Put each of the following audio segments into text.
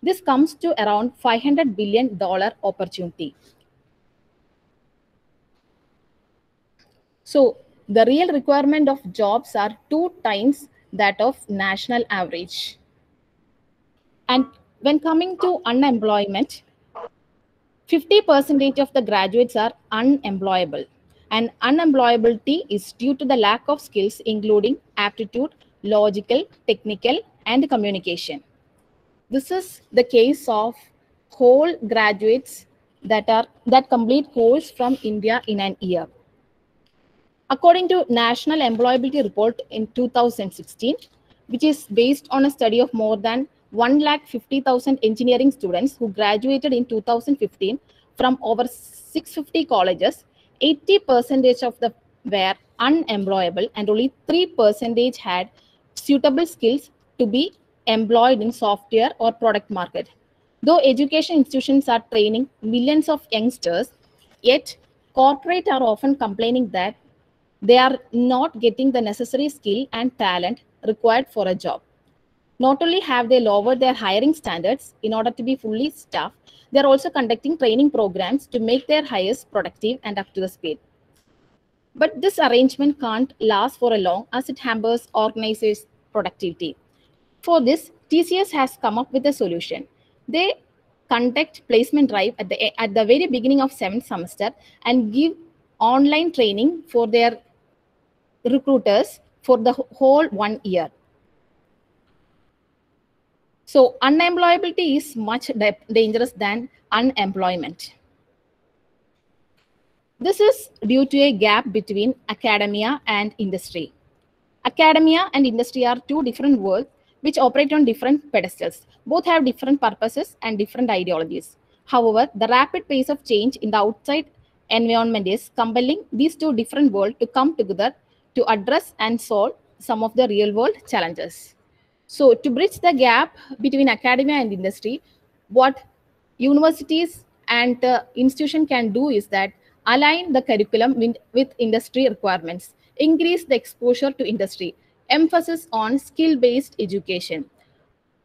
This comes to around $500 billion opportunity. So the real requirement of jobs are 2 times that of national average. And when coming to unemployment, 50% of the graduates are unemployable. And unemployability is due to the lack of skills, including aptitude, logical, technical, and communication. This is the case of whole graduates that complete course from India in an year. According to National Employability Report in 2016, which is based on a study of more than 150,000 engineering students who graduated in 2015 from over 650 colleges, 80% of them were unemployable and only 3% had suitable skills to be employed in software or product market. Though education institutions are training millions of youngsters, yet corporates are often complaining that they are not getting the necessary skill and talent required for a job. Not only have they lowered their hiring standards in order to be fully staffed, they are also conducting training programs to make their hires productive and up to the speed. But this arrangement can't last for a long as it hampers organizers' productivity. For this, TCS has come up with a solution. They conduct placement drive at the very beginning of 7th semester and give online training for their recruiters for the whole 1 year. So unemployability is much dangerous than unemployment. This is due to a gap between academia and industry. Academia and industry are two different worlds which operate on different pedestals. Both have different purposes and different ideologies. However, the rapid pace of change in the outside environment is compelling these two different worlds to come together to address and solve some of the real world challenges. So to bridge the gap between academia and industry, what universities and institution can do is that align the curriculum with industry requirements, increase the exposure to industry, emphasis on skill-based education,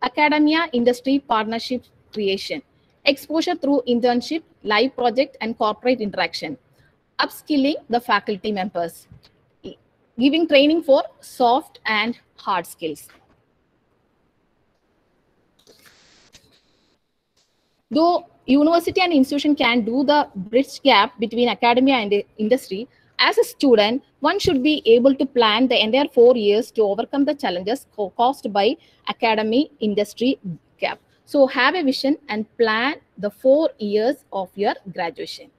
academia industry partnership creation, exposure through internship, live project, and corporate interaction, upskilling the faculty members, giving training for soft and hard skills. Though university and institution can do the bridge gap between academia and the industry, as a student, one should be able to plan the entire 4 years to overcome the challenges caused by academy-industry gap. So have a vision and plan the 4 years of your graduation.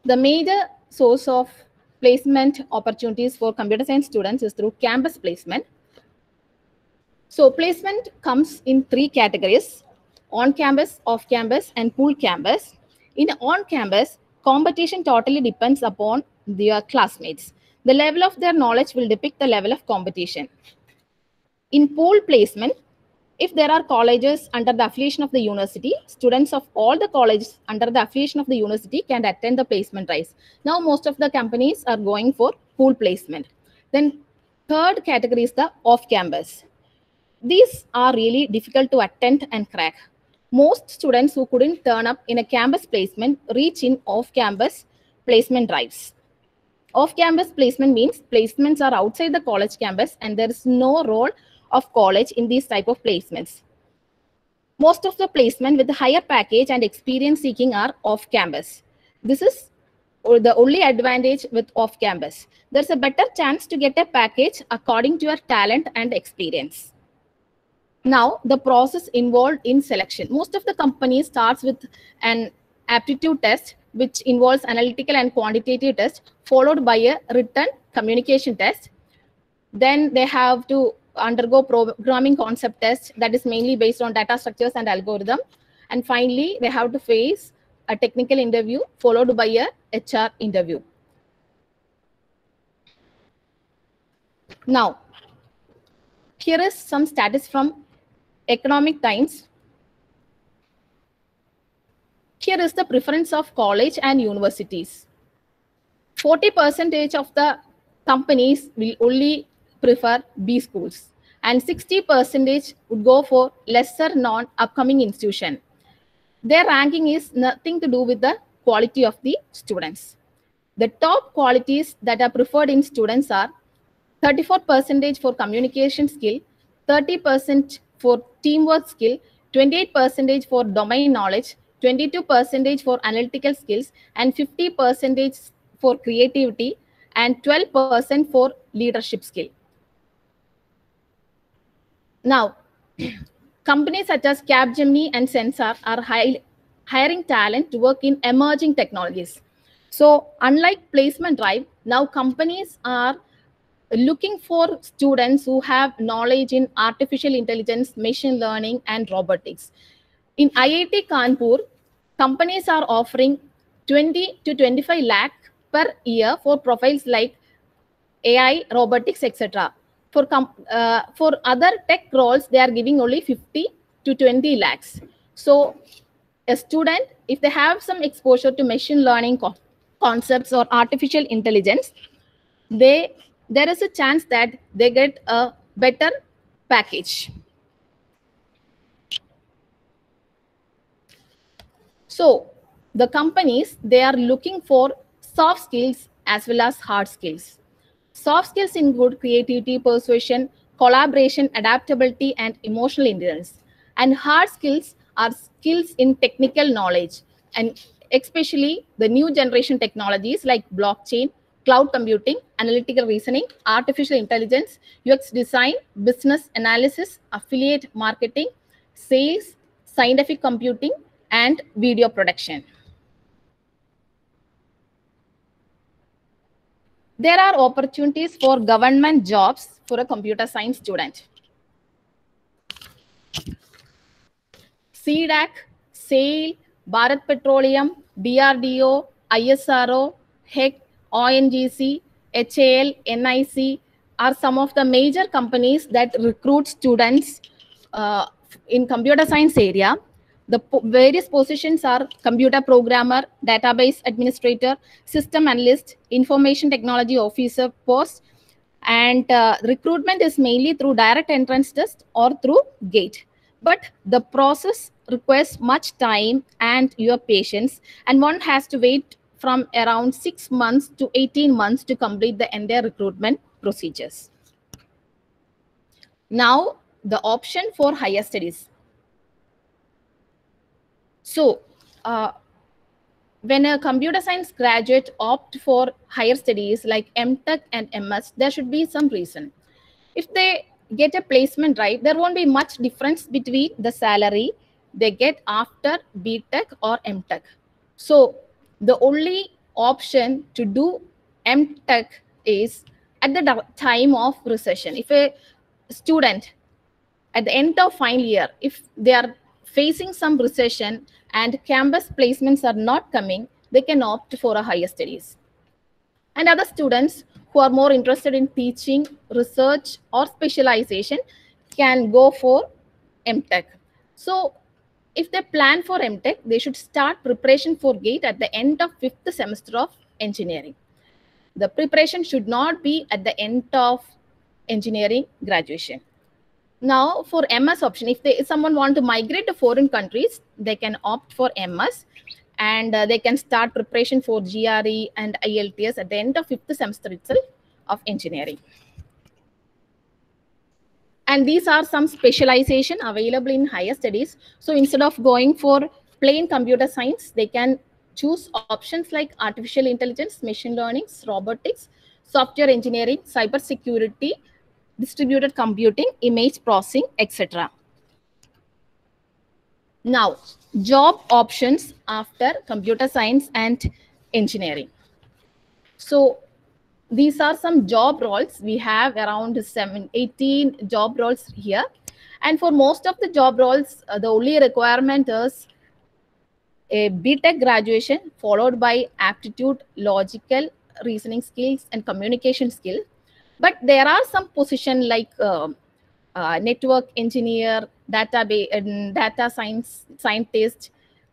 The major source of placement opportunities for computer science students is through campus placement. So placement comes in 3 categories: on-campus, off-campus, and pool campus. In on-campus, competition totally depends upon their classmates. The level of their knowledge will depict the level of competition. In pool placement, if there are colleges under the affiliation of the university, students of all the colleges under the affiliation of the university can attend the placement drives. Now, most of the companies are going for pool placement. Then, third category is the off-campus. These are really difficult to attend and crack. Most students who couldn't turn up in a campus placement reach in off-campus placement drives. Off-campus placement means placements are outside the college campus and there is no role of college in these type of placements. Most of the placement with the higher package and experience seeking are off-campus. This is the only advantage with off-campus. There's a better chance to get a package according to your talent and experience. Now, the process involved in selection. Most of the companies starts with an aptitude test, which involves analytical and quantitative test, followed by a written communication test. Then they have to undergo programming concept test that is mainly based on data structures and algorithm. And finally, they have to face a technical interview followed by a HR interview. Now, here is some status from Economic Times. Here is the preference of college and universities. 40% of the companies will only prefer B schools. and 60% would go for lesser non-upcoming institution. Their ranking is nothing to do with the quality of the students. The top qualities that are preferred in students are 34% for communication skill, 30% for teamwork skill, 28% for domain knowledge, 22% for analytical skills, and 50% for creativity, and 12% for leadership skill. Now, companies such as Capgemini and Sensar are hiring talent to work in emerging technologies. So unlike placement drive, now companies are looking for students who have knowledge in artificial intelligence, machine learning, and robotics. In IIT Kanpur, companies are offering 20 to 25 lakh per year for profiles like AI, robotics, etc. For other tech roles, they are giving only 50 to 20 lakhs. So a student, if they have some exposure to machine learning concepts or artificial intelligence, there is a chance that they get a better package. So the companies, they are looking for soft skills as well as hard skills. Soft skills include creativity, persuasion, collaboration, adaptability, and emotional endurance. And hard skills are skills in technical knowledge, and especially the new generation technologies like blockchain, cloud computing, analytical reasoning, artificial intelligence, UX design, business analysis, affiliate marketing, sales, scientific computing, and video production. There are opportunities for government jobs for a computer science student. CDAC, SAIL, Bharat Petroleum, DRDO, ISRO, HEC, ONGC, HAL, NIC are some of the major companies that recruit students in computer science area. The various positions are computer programmer, database administrator, system analyst, information technology officer post, and recruitment is mainly through direct entrance test or through GATE. But the process requires much time and your patience, and one has to wait from around 6 months to 18 months to complete the entire recruitment procedures. Now, the option for higher studies. So, when a computer science graduate opt for higher studies like MTech and MS, there should be some reason. If they get a placement right, there won't be much difference between the salary they get after BTech or MTech. So the only option to do MTech is at the time of recession. If a student at the end of final year, if they are facing some recession and campus placements are not coming, they can opt for a higher studies. And other students who are more interested in teaching, research, or specialization can go for MTech. So if they plan for MTech, they should start preparation for GATE at the end of 5th semester of engineering. The preparation should not be at the end of engineering graduation. Now for MS option, if someone want to migrate to foreign countries, they can opt for MS, and they can start preparation for GRE and IELTS at the end of 5th semester itself of engineering. And these are some specialization available in higher studies. So instead of going for plain computer science, they can choose options like artificial intelligence, machine learning, robotics, software engineering, cyber security, distributed computing, image processing, etc. Now, job options after computer science and engineering. So these are some job roles. We have around 18 job roles here. And for most of the job roles, the only requirement is a BTech graduation followed by aptitude, logical, reasoning skills, and communication skill. But there are some positions like network engineer, data scientist,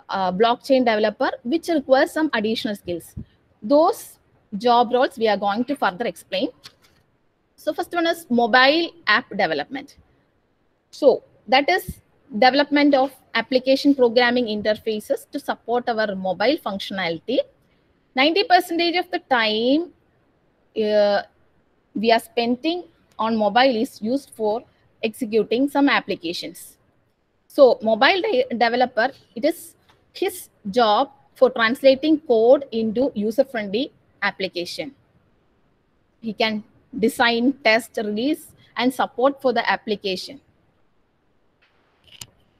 blockchain developer, which requires some additional skills. Those job roles we are going to further explain. So first one is mobile app development. So that is development of application programming interfaces to support our mobile functionality. 90% of the time we are spending on mobile is used for executing some applications. So mobile developer, it is his job for translating code into user-friendly application. He can design, test, release, and support for the application.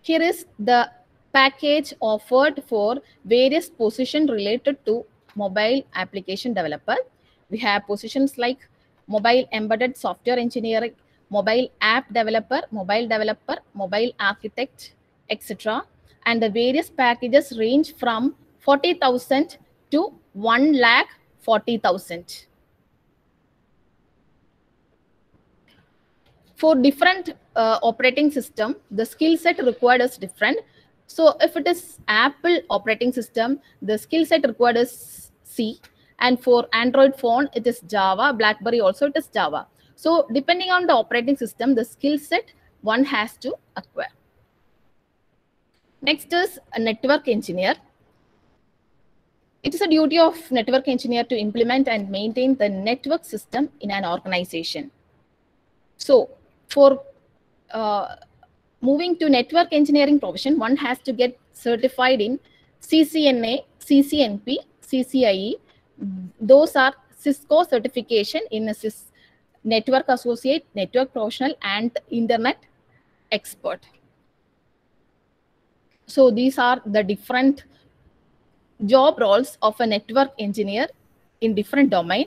Here is the package offered for various positions related to mobile application developer. We have positions like mobile embedded software engineering, mobile app developer, mobile architect, etc. And the various packages range from 40,000 to 1,40,000. For different operating system, the skill set required is different. So if it is Apple operating system, the skill set required is C. And for Android phone, it is Java. BlackBerry also, it is Java. So depending on the operating system, the skill set one has to acquire. Next is a network engineer. It is a duty of network engineer to implement and maintain the network system in an organization. So for moving to network engineering profession, one has to get certified in CCNA, CCNP, CCIE. Those are Cisco certification in a network associate, network professional, and internet expert. So these are the different job roles of a network engineer in different domain.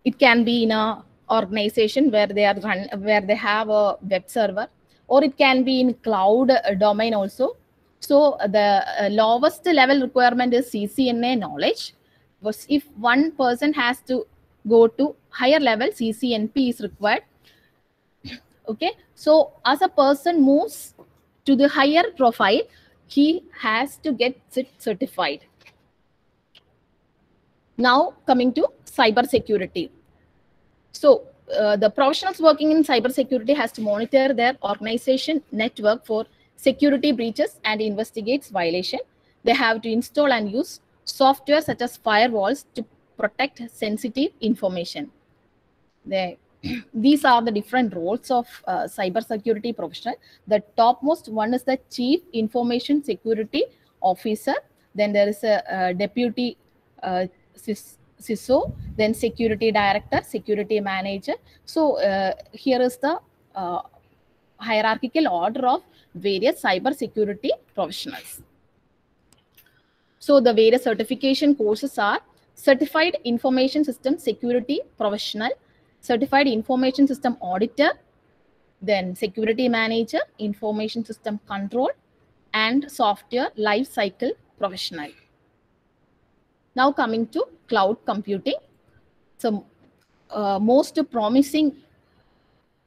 It can be in a organization where they have a web server, or it can be in cloud domain also. So the lowest level requirement is CCNA knowledge. But if one person has to go to higher level, CCNP is required. Okay, so as a person moves to the higher profile, he has to get certified. Now coming to cyber security. So the professionals working in cybersecurity has to monitor their organization network for security breaches and investigates violation. They have to install and use software such as firewalls to protect sensitive information. These are the different roles of cybersecurity professional. The topmost one is the Chief Information Security Officer. Then there is a deputy CISO, then security director, security manager. So here is the hierarchical order of various cyber security professionals. So the various certification courses are Certified Information System Security Professional, Certified Information System Auditor, then Security Manager, Information System Control, and Software Lifecycle Professional. Now coming to cloud computing. So most promising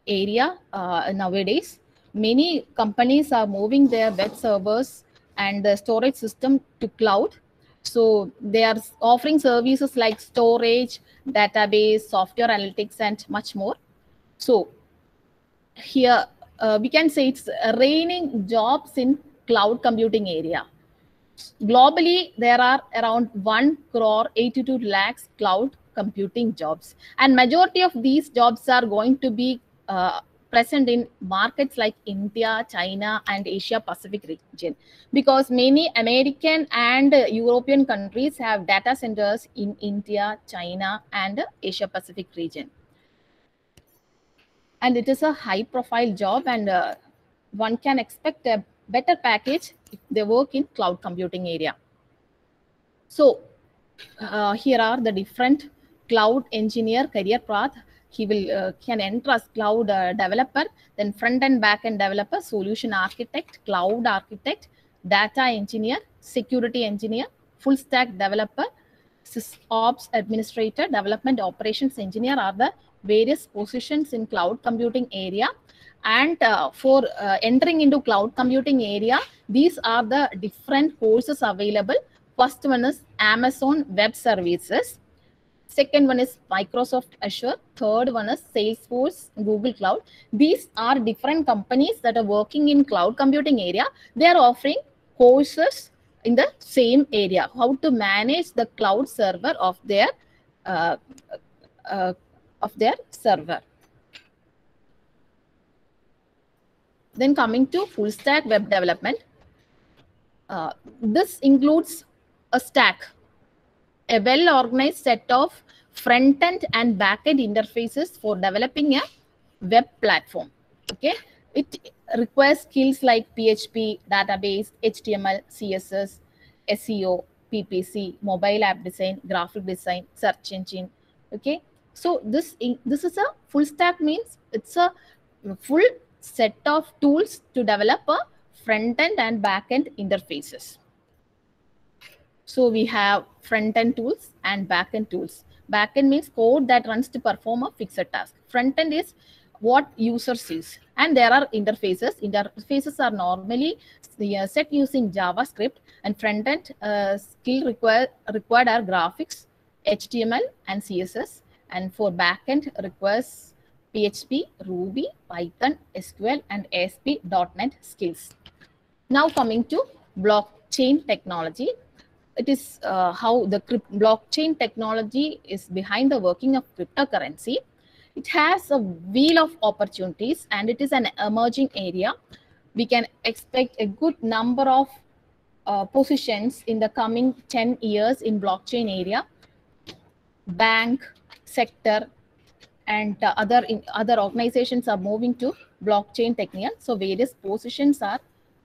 area nowadays. Many companies are moving their web servers and the storage system to cloud. So they are offering services like storage, database, software analytics, and much more. So here we can say it's raining jobs in cloud computing area. Globally, there are around 1,82 lakhs cloud computing jobs, and majority of these jobs are going to be present in markets like India, China, and Asia Pacific region, because many American and European countries have data centers in India, China, and Asia Pacific region. And it is a high profile job, and one can expect a better package if they work in cloud computing area. So here are the different cloud engineer career path. He will can enter as cloud developer, then front and back end developer, solution architect, cloud architect, data engineer, security engineer, full stack developer, SysOps administrator, development operations engineer are the various positions in cloud computing area. And for entering into cloud computing area, these are the different courses available. First one is Amazon Web Services. Second one is Microsoft Azure. Third one is Salesforce, Google Cloud. These are different companies that are working in cloud computing area. They are offering courses in the same area, how to manage the cloud server of their uh, server. Then coming to full stack web development, this includes a stack, a well-organized set of front-end and back-end interfaces for developing a web platform. Okay, it requires skills like PHP, database, HTML, CSS, SEO, PPC, mobile app design, graphic design, search engine. Okay, so this is a full stack, means it's a full set of tools to develop a front-end and back-end interfaces. So we have front-end tools and back-end tools. Back-end means code that runs to perform a fixed task. Front-end is what user sees. And there are interfaces. Interfaces are normally set using JavaScript, and front-end skill required are graphics, HTML, and CSS. And for back-end requires PHP, Ruby, Python, SQL, and ASP.NET skills. Now coming to blockchain technology. It is how the blockchain technology is behind the working of cryptocurrency. It has a wheel of opportunities and it is an emerging area. We can expect a good number of positions in the coming 10 years in blockchain area. Bank sector and other organizations are moving to blockchain technique. So various positions are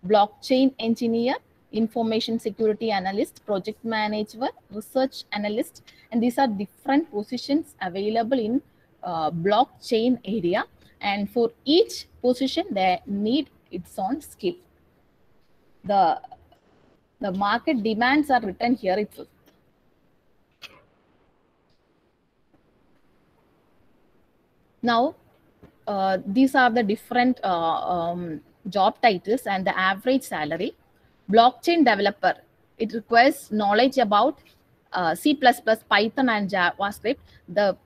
blockchain engineer, information security analyst, project manager, research analyst, and these are different positions available in blockchain area. And for each position, they need its own skill. The market demands are written here itself. Now, these are the different job titles and the average salary. Blockchain developer, it requires knowledge about C++, Python, and JavaScript. The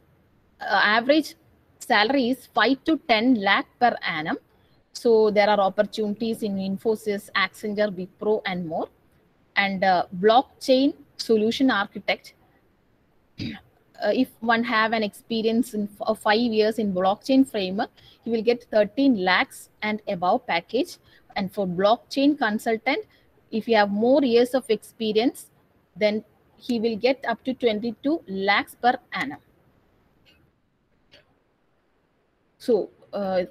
average salary is 5 to 10 lakh per annum. So there are opportunities in Infosys, Accenture, Wipro, and more. And blockchain solution architect, if one have an experience in 5 years in blockchain framework, he will get 13 lakhs and above package. And for blockchain consultant, if you have more years of experience, then he will get up to 22 lakhs per annum. So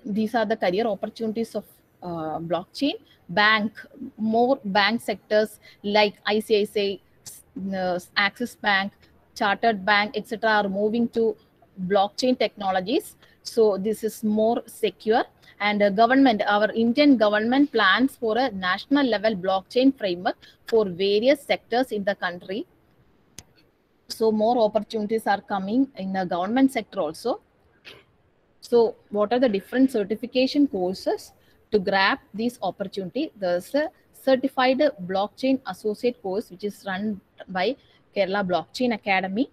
these are the career opportunities of blockchain. Bank, more bank sectors like ICICI, Axis Bank, Chartered Bank, etc. are moving to blockchain technologies. So this is more secure. And government, our Indian government plans for a national level blockchain framework for various sectors in the country. So more opportunities are coming in the government sector also. So what are the different certification courses to grab this opportunity? There's a certified blockchain associate course, which is run by Kerala Blockchain Academy,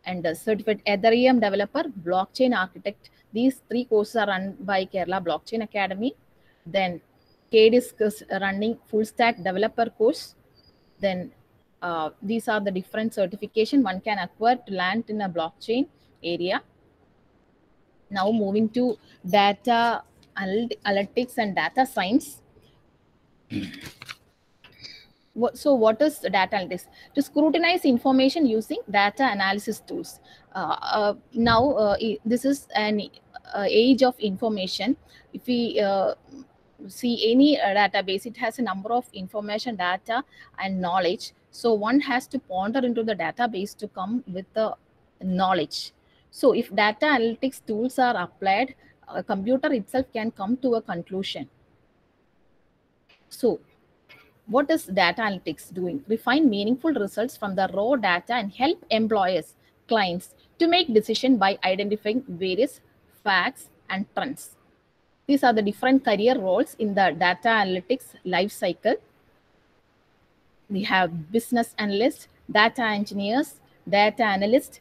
and a certified Ethereum developer, blockchain architect. These 3 courses are run by Kerala Blockchain Academy. Then KDISC is running full stack developer course. Then these are the different certification one can acquire to land in a blockchain area. Now moving to data analytics and data science. So what is data analytics? To scrutinize information using data analysis tools. Now this is an age of information. If we see any database, it has a number of information, data, and knowledge. So one has to ponder into the database to come with the knowledge. So if data analytics tools are applied, a computer itself can come to a conclusion. So what is data analytics doing? Refine meaningful results from the raw data and help employers, clients to make decisions by identifying various facts and trends. These are the different career roles in the data analytics life cycle. We have business analysts, data engineers, data analysts,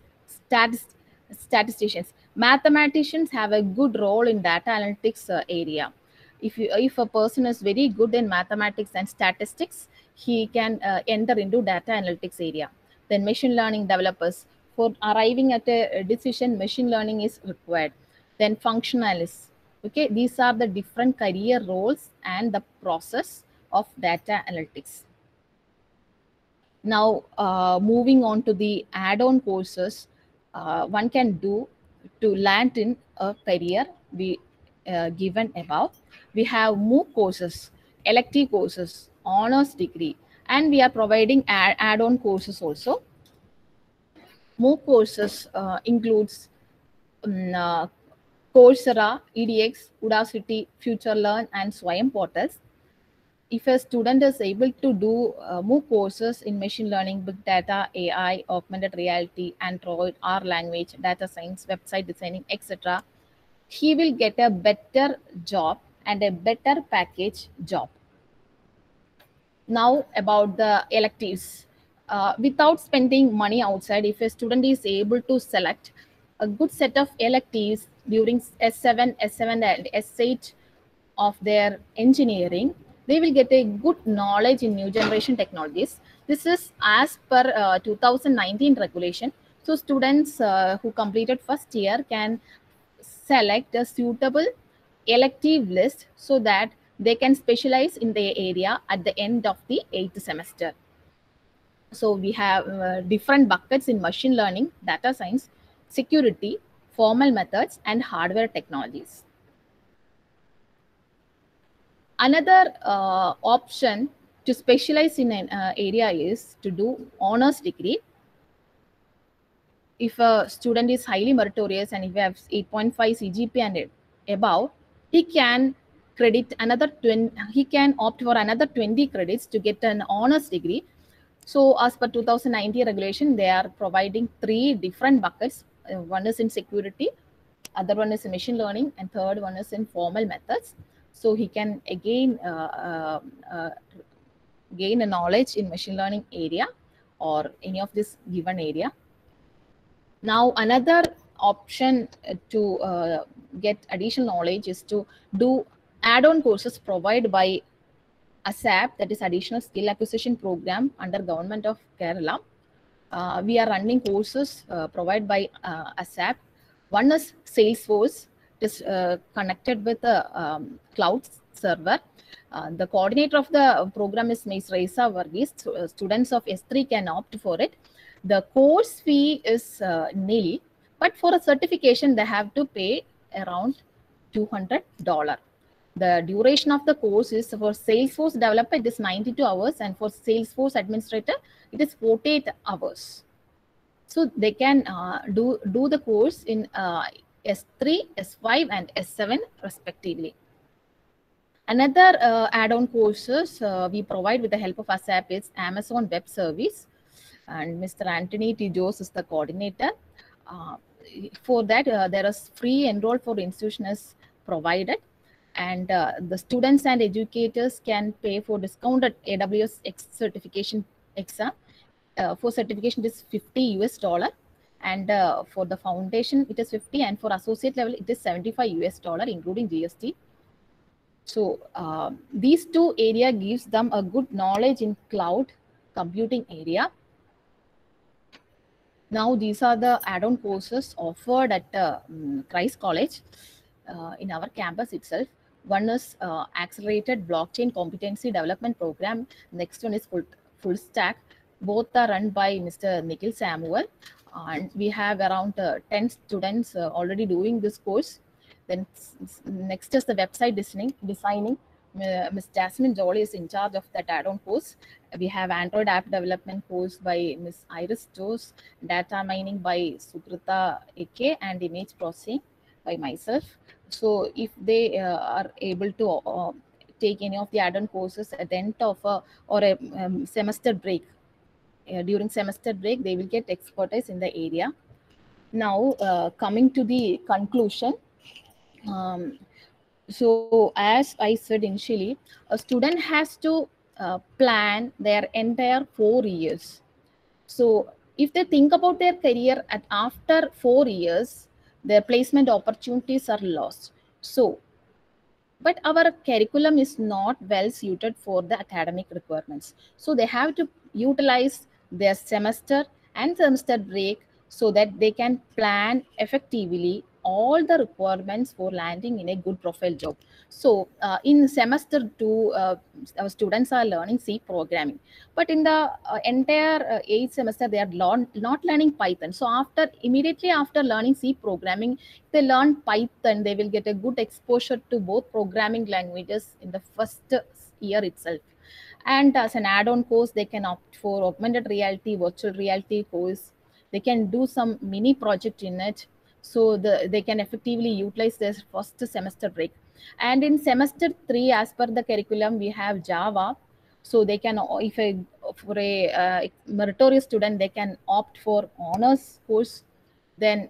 statisticians. Mathematicians have a good role in data analytics area. If a person is very good in mathematics and statistics, he can enter into data analytics area. Then machine learning developers, for arriving at a decision, machine learning is required. Then functionalists. Okay, these are the different career roles and the process of data analytics. Now, moving on to the add-on courses one can do to land in a career we given above. We have MOOC courses, elective courses, honors degree, and we are providing add-on courses also. MOOC courses includes Coursera, EDX, Udacity, FutureLearn, and Swayam portals. If a student is able to do MOOC courses in machine learning, big data, AI, augmented reality, Android, R language, data science, website designing, etc., he will get a better job and a better package job. Now about the electives. Without spending money outside, if a student is able to select a good set of electives during S7, S7 and S8 of their engineering, they will get a good knowledge in new generation technologies. This is as per 2019 regulation. So students who completed first year can select a suitable elective list so that they can specialize in their area at the end of the 8th semester. So we have different buckets in machine learning, data science, security, formal methods, and hardware technologies. Another option to specialize in an area is to do honors degree. If a student is highly meritorious and if he has 8.5 CGPA and above, he can credit another 20, he can opt for another 20 credits to get an honors degree. So as per 2019 regulation, they are providing 3 different buckets. One is in security, other one is in machine learning, and third one is in formal methods. So he can again gain a knowledge in machine learning area or any of this given area. Now, another option to get additional knowledge is to do add-on courses provided by ASAP, that is Additional Skill Acquisition Program under Government of Kerala. We are running courses provided by ASAP. One is Salesforce. It is connected with a cloud server. The coordinator of the program is Ms. Reza Varghese. So, students of S3 can opt for it. The course fee is nil, but for a certification, they have to pay around $200. The duration of the course is for Salesforce developer, it is 92 hours, and for Salesforce administrator, it is 48 hours. So they can do the course in S3, S5, and S7 respectively. Another add-on courses we provide with the help of ASAP is Amazon Web Service, and Mr. Anthony Tijos is the coordinator. For that, there is free enroll for institution is provided, and the students and educators can pay for discounted AWS certification exam. For certification, it is $50 US, and for the foundation, it is 50, and for associate level, it is $75 US, including GST. So these two area gives them a good knowledge in cloud computing area. Now these are the add-on courses offered at Christ College in our campus itself. One is Accelerated Blockchain Competency Development Program. Next one is Full Stack. Both are run by Mr. Nikhil Samuel. And we have around 10 students already doing this course. Then next is the website designing. Ms. Jasmine Jolie is in charge of that add-on course. We have Android app development course by Ms. Iris Jose, data mining by Sukrita AK, and image processing by myself. So if they are able to take any of the add-on courses at the end of a semester break, during semester break, they will get expertise in the area. Now, coming to the conclusion. So as I said initially, a student has to plan their entire 4 years. So if they think about their career after 4 years, their placement opportunities are lost. So, but our curriculum is not well suited for the academic requirements. So they have to utilize their semester and semester break so that they can plan effectively all the requirements for landing in a good profile job. So in semester 2, our students are learning C programming, but in the entire 8th semester, they are not learning Python. So immediately after learning C programming, they learn Python, they will get a good exposure to both programming languages in the first year itself. And as an add-on course, they can opt for augmented reality, virtual reality course. They can do some mini project in it, so they can effectively utilize their first semester break. And in semester 3, as per the curriculum, we have Java. So they can, if a for a meritorious student, they can opt for honors course. Then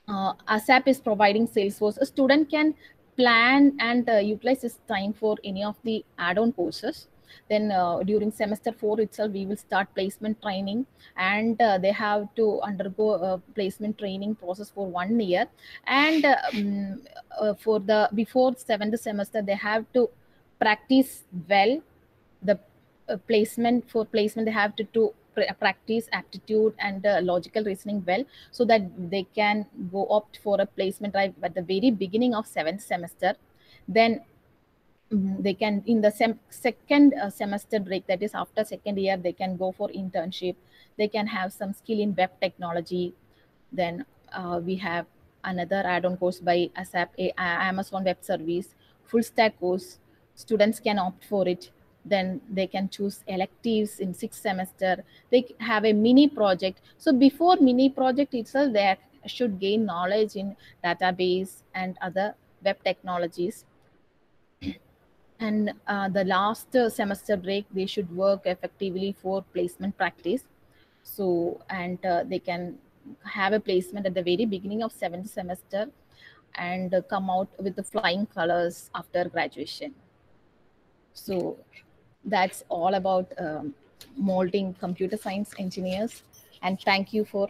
ASAP is providing Salesforce. A student can plan and utilize his time for any of the add-on courses. Then during semester 4 itself, we will start placement training, and they have to undergo a placement training process for 1 year. And for the before 7th semester, they have to practice well the placement. They have to practice aptitude and logical reasoning well, so that they can go opt for a placement right at the very beginning of 7th semester. Then they can, in the second semester break, that is after second year, they can go for internship. They can have some skill in web technology. Then we have another add-on course by ASAP, Amazon Web Service, full stack course. Students can opt for it. Then they can choose electives in 6th semester. They have a mini project. So before mini project itself, they should gain knowledge in database and other web technologies. And the last semester break, they should work effectively for placement practice. So, and they can have a placement at the very beginning of 7th semester, and come out with the flying colors after graduation. So that's all about molding computer science engineers. And thank you for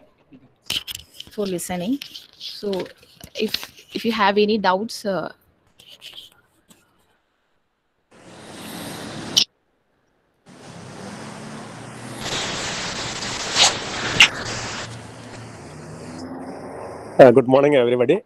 listening. So if you have any doubts, Good morning, everybody.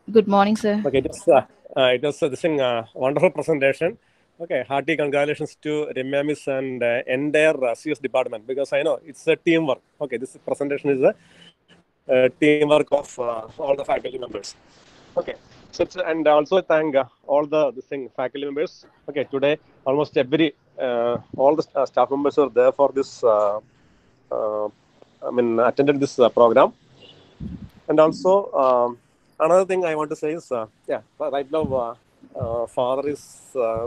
good morning, sir. Okay, it was this thing, wonderful presentation. Okay, hearty congratulations to Ramya Miss and entire CS department, because I know it's a teamwork. Okay, this presentation is a teamwork of all the faculty members. Okay, so and also thank all the this thing faculty members. Okay, today almost all the staff members are there for this. Attended this program. And also, another thing I want to say is, right now, father is,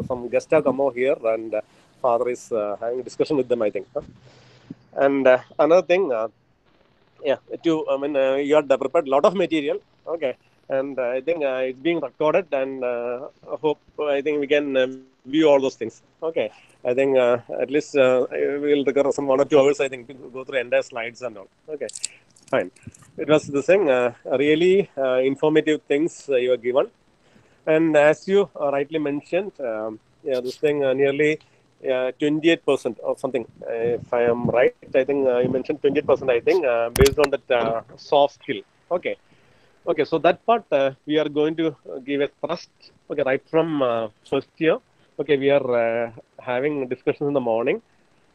some guests have come over here, and father is having a discussion with them, I think. And another thing, you had prepared a lot of material, okay, and I think it's being recorded, and I think we can view all those things, okay. I think at least we'll record some 1 or 2 hours, I think, to go through entire slides and all, okay. Fine. It was the same, really informative things you are given. And as you rightly mentioned, this thing nearly 28% or something, if I am right, I think you mentioned 28%, I think, based on that soft skill. Okay. Okay, so that part we are going to give a thrust, okay, right from first year. Okay, we are having discussions in the morning.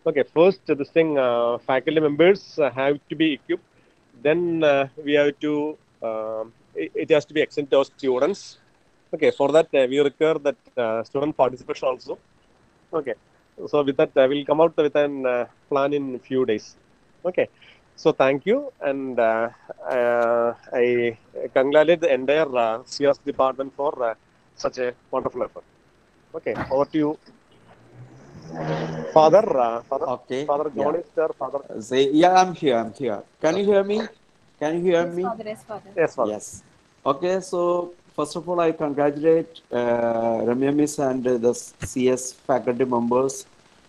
Okay, first, this thing, faculty members have to be equipped. Then we have to, it has to be extended to our students. Okay, for that, we require that student participation also. Okay, so with that, we'll come out with a plan in a few days. Okay, so thank you, and I congratulate the entire CS department for such a wonderful effort. Okay, over to you. Father, Okay. Father John Yeah. is there. Father. Say, yeah, I'm here. I'm here. Can you hear me? Can you hear me? Yes, Father. Yes, Father. Yes. Okay. So first of all, I congratulate Ramya Miss and the CS faculty members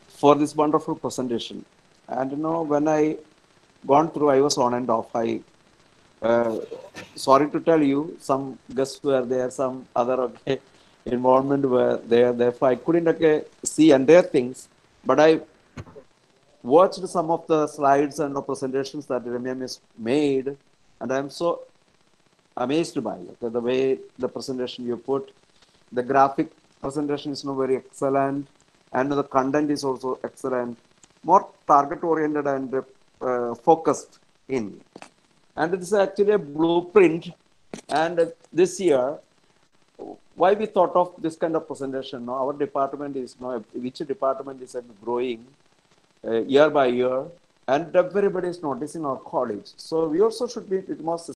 for this wonderful presentation. And when I gone through. I was on and off. Uh, Sorry to tell you, some guests were there, some other involvement were there. Therefore, I couldn't see entire things, but I watched some of the slides and the presentations that Ramya has made, and I'm so amazed by it. The way the presentation you put, the graphic presentation is now very excellent, and the content is also excellent, more target oriented and focused in. And it is actually a blueprint. And this year, why we thought of this kind of presentation? No, our department is which department is growing year by year, and everybody is noticing our college. So we also should be a bit more